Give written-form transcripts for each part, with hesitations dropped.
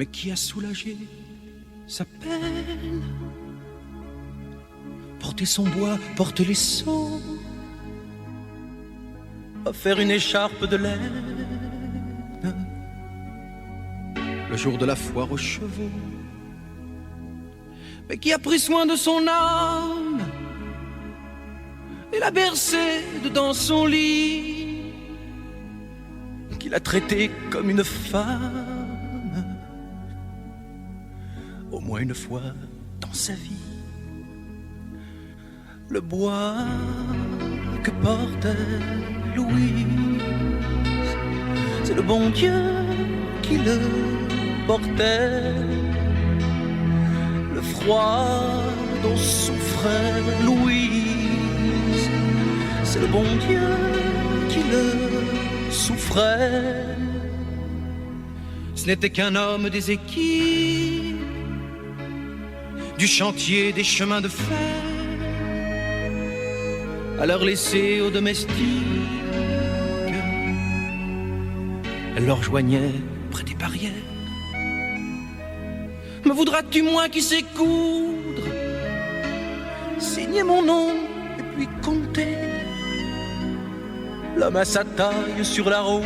mais qui a soulagé sa peine. Porter son bois, porter les seaux, faire une écharpe de laine le jour de la foire aux chevaux, mais qui a pris soin de son âme et l'a bercée dans son lit, qui l'a traitée comme une femme au moins une fois dans sa vie. Le bois que portait Louise, c'est le bon Dieu qui le portait. Le froid dont souffrait Louise, c'est le bon Dieu qui le souffrait. Ce n'était qu'un homme des équipes, du chantier des chemins de fer, à leur laisser aux domestiques. Elle leur joignait près des barrières. Me voudras-tu moins qui sais coudre, signer mon nom et puis compter l'homme à sa taille sur la route,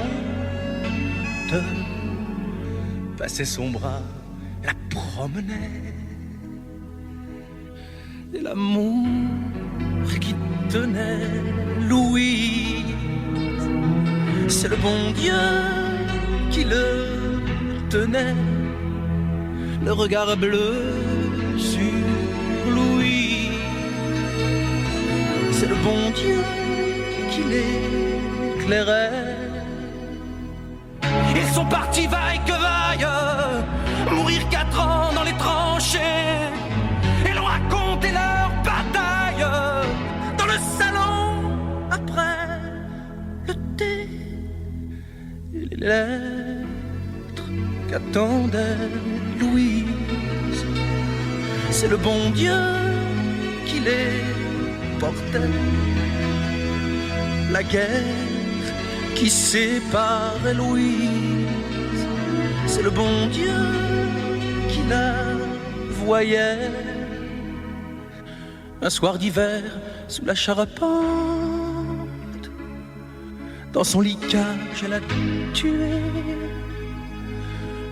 passait son bras, la promenait, et l'amour qui tenait Louise, c'est le bon Dieu qui le tenait, le regard bleu sur Louise, c'est le bon Dieu qui l'éclairait. Ils sont partis vaille que vaille, mourir 4 ans dans les tranchées, et l'ont raconté leur bataille dans le salon après le thé et les lettres qu'attendait Louise. C'est le bon Dieu qui les portait. La guerre qui sépare Louise, c'est le bon Dieu qui la voyait. Un soir d'hiver, sous la charpente, dans son lit cage, elle a tué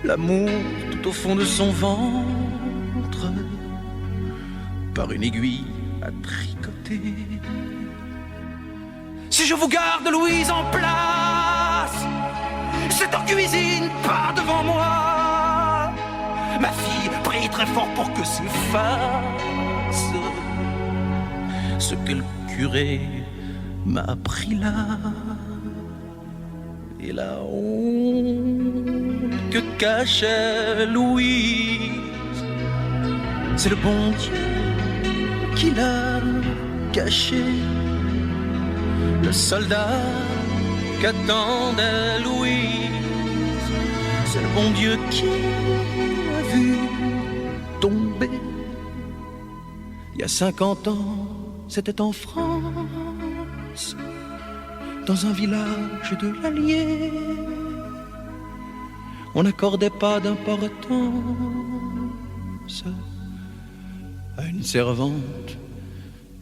l'amour tout au fond de son ventre, par une aiguille à tricoter. Si je vous garde Louise en place, c'est en cuisine, pas devant moi. Ma fille prie très fort pour que s'efface ce que le curé m'a appris là. Et la honte que cachait Louise, c'est le bon Dieu qui l'a caché. Le soldat qu'attendait Louise, c'est le bon Dieu qui l'a vu tomber. Il y a 50 ans, c'était en France, dans un village de l'Allier. On n'accordait pas d'importance à une servante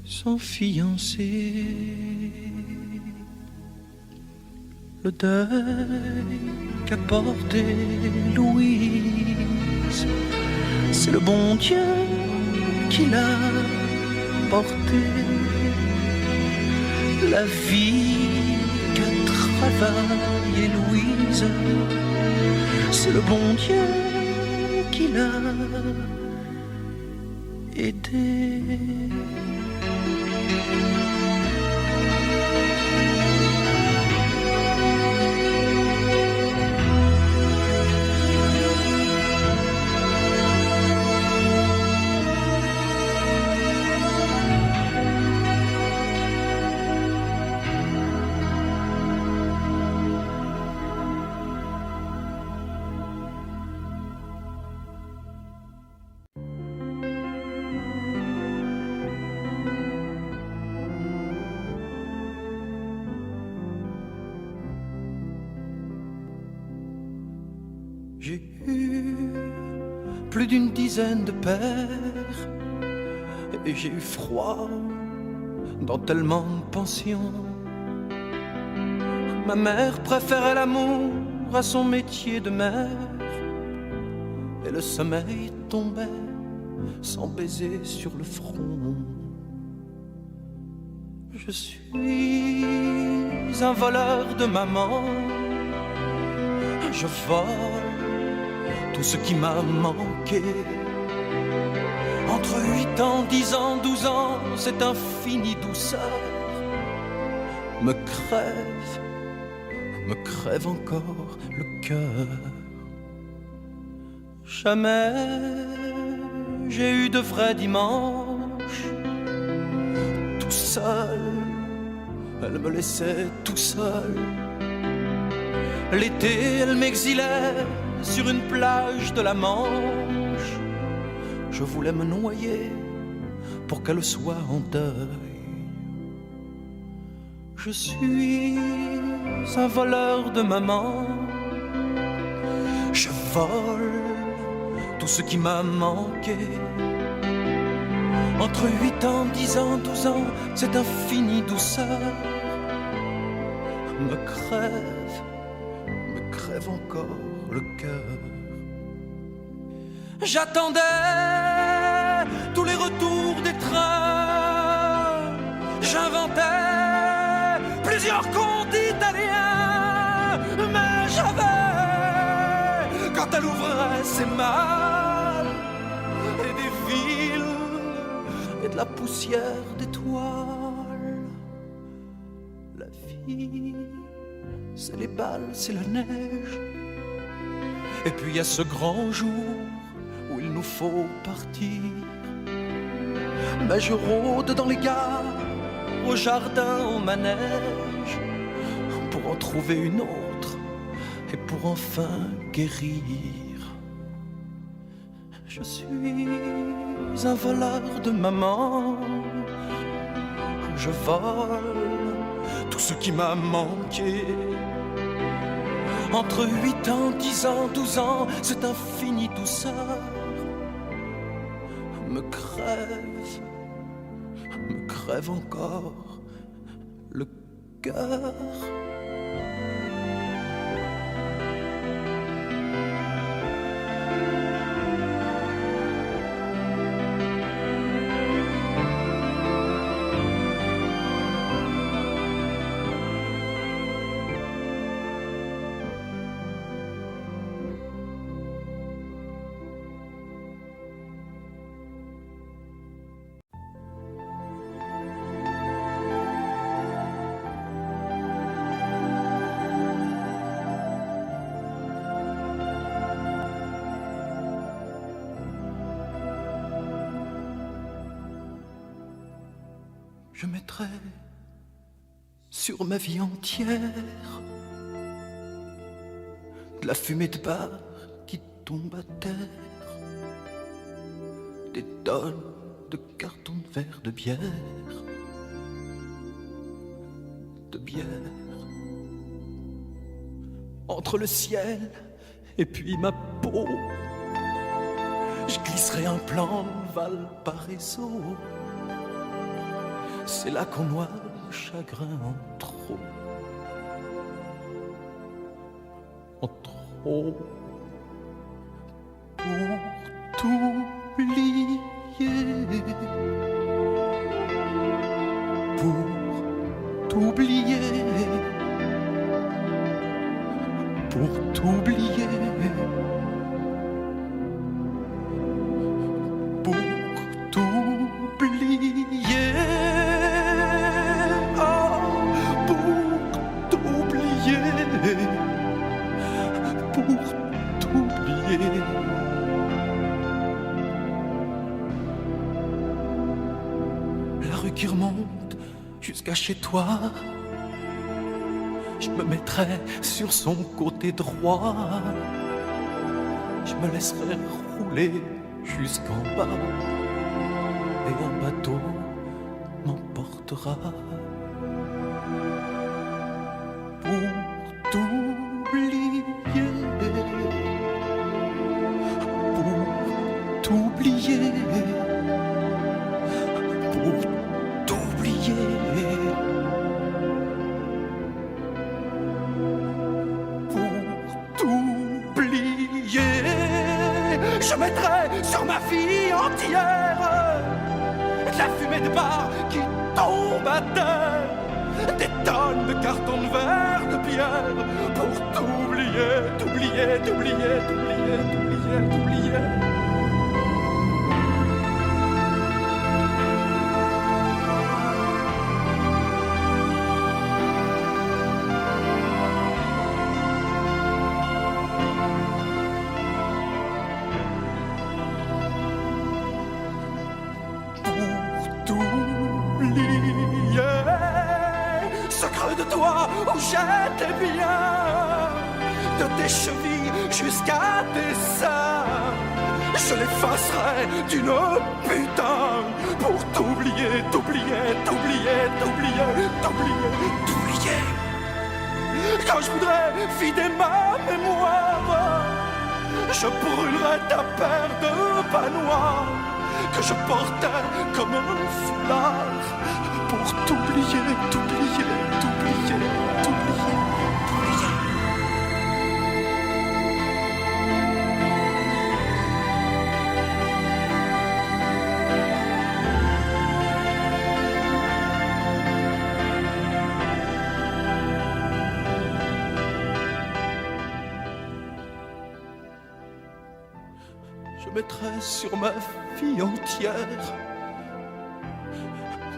sans fiancé. Le deuil qu'a porté Louise, c'est le bon Dieu qui l'a porté. La vie qu'a travaillé Louise, c'est le bon Dieu qui l'a aidé. J'ai eu plus d'une dizaine de paires, et j'ai eu froid dans tellement de pensions. Ma mère préférait l'amour à son métier de mère, et le sommeil tombait sans baiser sur le front. Je suis un voleur de maman, je vole tout ce qui m'a manqué. Entre 8 ans, 10 ans, 12 ans, cette infinie douceur me crève encore le cœur. Jamais j'ai eu de vrai dimanche. Tout seul, elle me laissait tout seul. L'été, elle m'exilait sur une plage de la Manche. Je voulais me noyer pour qu'elle soit en deuil. Je suis un voleur de maman. Je vole tout ce qui m'a manqué. Entre 8 ans, 10 ans, 12 ans, cette infinie douceur me crève encore le cœur. J'attendais tous les retours des trains. J'inventais plusieurs contes italiens. Mais j'avais, quand elle ouvrait ses mains, et des villes et de la poussière d'étoiles. La vie, c'est les balles, c'est la neige. Et puis il y a ce grand jour où il nous faut partir. Mais je rôde dans les gares, au jardin, au manège, pour en trouver une autre et pour enfin guérir. Je suis un voleur de maman. Je vole tout ce qui m'a manqué. Entre 8 ans, 10 ans, 12 ans, cette infinie douceur me crève encore le cœur. Je mettrai sur ma vie entière de la fumée de bar qui tombe à terre, des tonnes de cartons de verre de bière, entre le ciel et puis ma peau. Je glisserai un plan de Valparaiso. C'est là qu'on noie le chagrin en trop. En trop. Pour t'oublier. Pour t'oublier. Pour t'oublier. Pour t'oublier. Pour t'oublier. La rue qui remonte jusqu'à chez toi, je me mettrai sur son côté droit. Je me laisserai rouler jusqu'en bas et un bateau m'emportera. Pour t'oublier, pour t'oublier, pour t'oublier. Je mettrai sur ma vie entière de la fumée de bar qui tombe à terre, des tonnes de carton de verre, de pierre, pour t'oublier, t'oublier, t'oublier, t'oublier, t'oublier, t'oublier. De toi où j'étais bien, de tes chevilles jusqu'à tes seins, je l'effacerai d'une putain pour t'oublier, t'oublier, t'oublier, t'oublier, t'oublier, t'oublier. Quand je voudrais vider ma mémoire, je brûlerai ta paire de bas noirs que je portais comme un foulard pour t'oublier, t'oublier, t'oublier, t'oublier, t'oublier. Je mettrai sur ma vie entière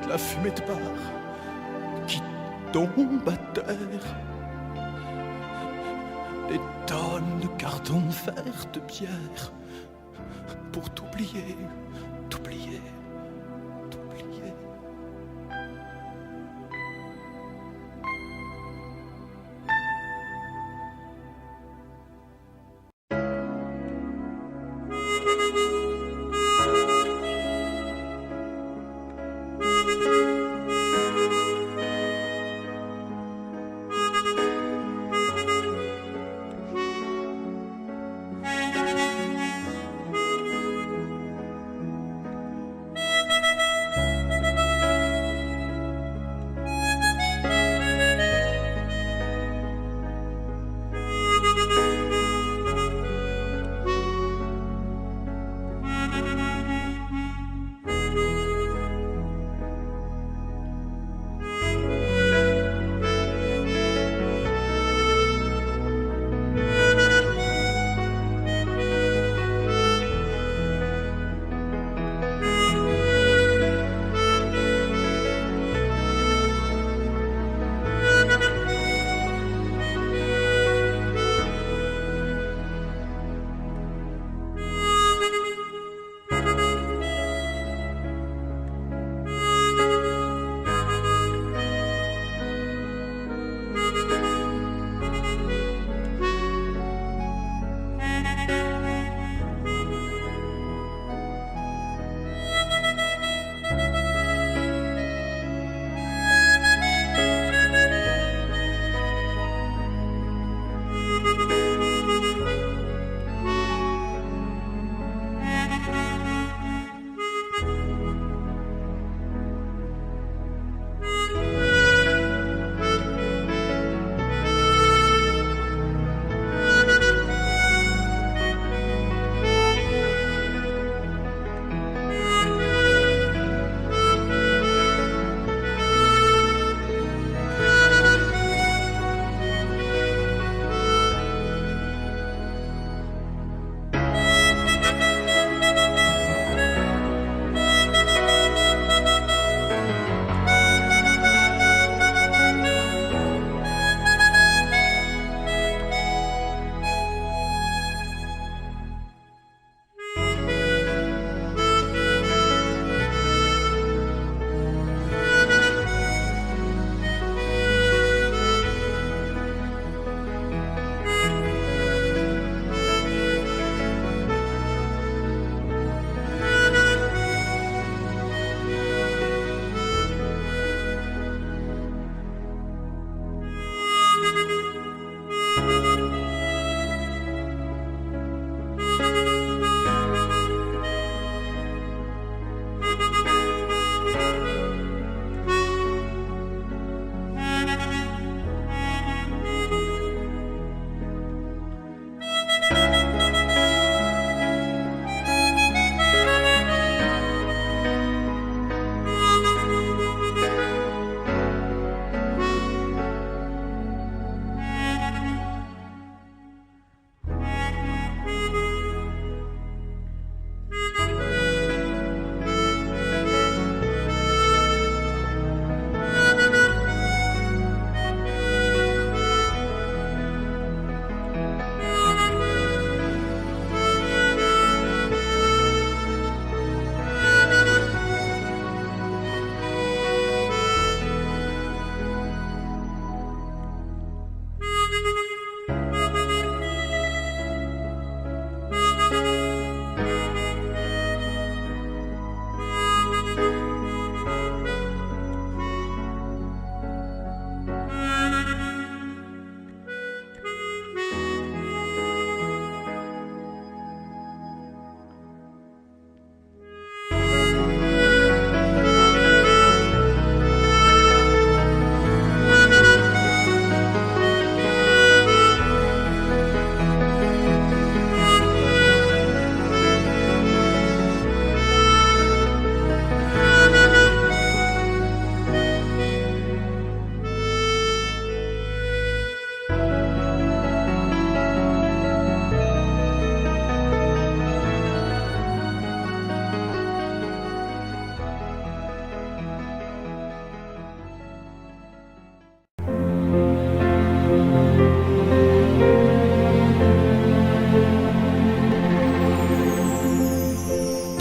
de la fumée de bar qui tombe à terre, des tonnes de carton de fer, de bière, pour t'oublier, t'oublier, t'oublier.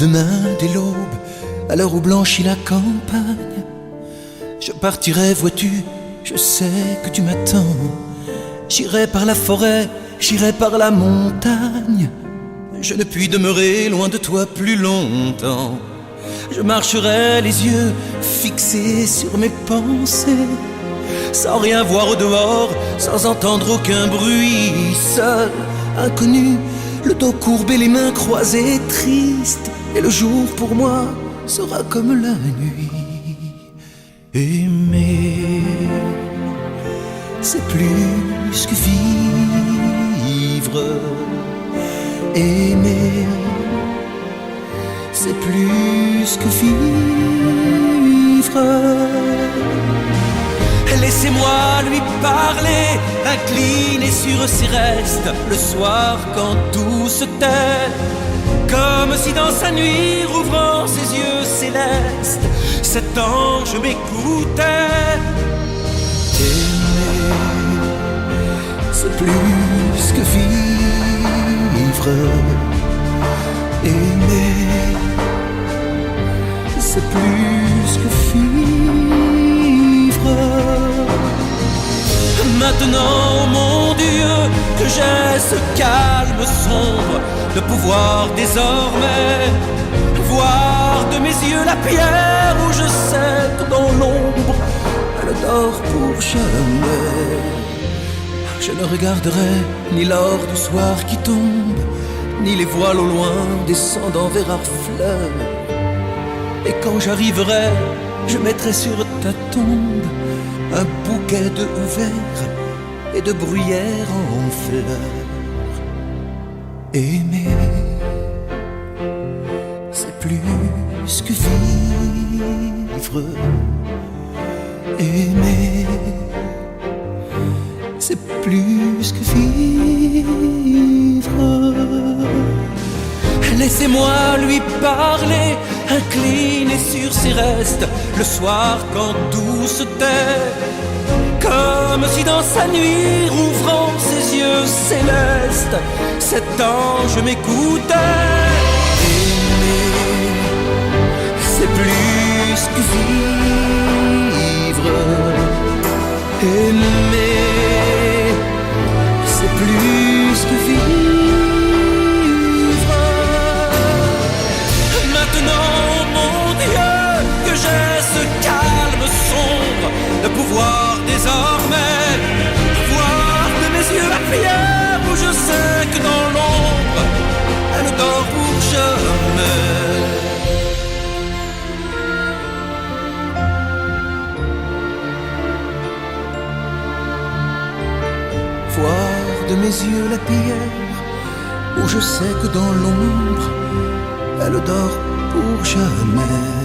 Demain, dès l'aube, à l'heure où blanchit la campagne, je partirai, vois-tu, je sais que tu m'attends. J'irai par la forêt, j'irai par la montagne. Je ne puis demeurer loin de toi plus longtemps. Je marcherai les yeux fixés sur mes pensées, sans rien voir au dehors, sans entendre aucun bruit. Seul, inconnu, le dos courbé, les mains croisées, triste. Et le jour pour moi sera comme la nuit. Aimer, c'est plus que vivre. Aimer, c'est plus que vivre. Laissez-moi lui parler, incliné sur ses restes, le soir quand tout se tait, comme si dans sa nuit, rouvrant ses yeux célestes, cet ange m'écoutait. Aimer, c'est plus que vivre. Aimer, c'est plus que vivre. Maintenant, oh mon Dieu, que j'ai ce calme sombre, de pouvoir désormais voir de mes yeux la pierre où je sais que dans l'ombre elle dort pour jamais. Je ne regarderai ni l'or du soir qui tombe, ni les voiles au loin descendant vers Harfleur. Et quand j'arriverai, je mettrai sur ta tombe un bouquet de houverts et de bruyères en fleurs. Aimer, c'est plus que vivre. Aimer, c'est plus que vivre. Laissez-moi lui parler, incliné sur ses restes, le soir quand tout se tait, comme si dans sa nuit, rouvrant ses yeux célestes, cet ange m'écoutait. Aimer, c'est plus que vivre. Aimer, c'est plus que vivre. Maintenant, mon Dieu, que j'ai ce calme sombre, de pouvoir désormais voir de mes yeux la pierre où je sais que dans l'ombre elle dort pour jamais. Voir de mes yeux la pierre où je sais que dans l'ombre elle dort pour jamais.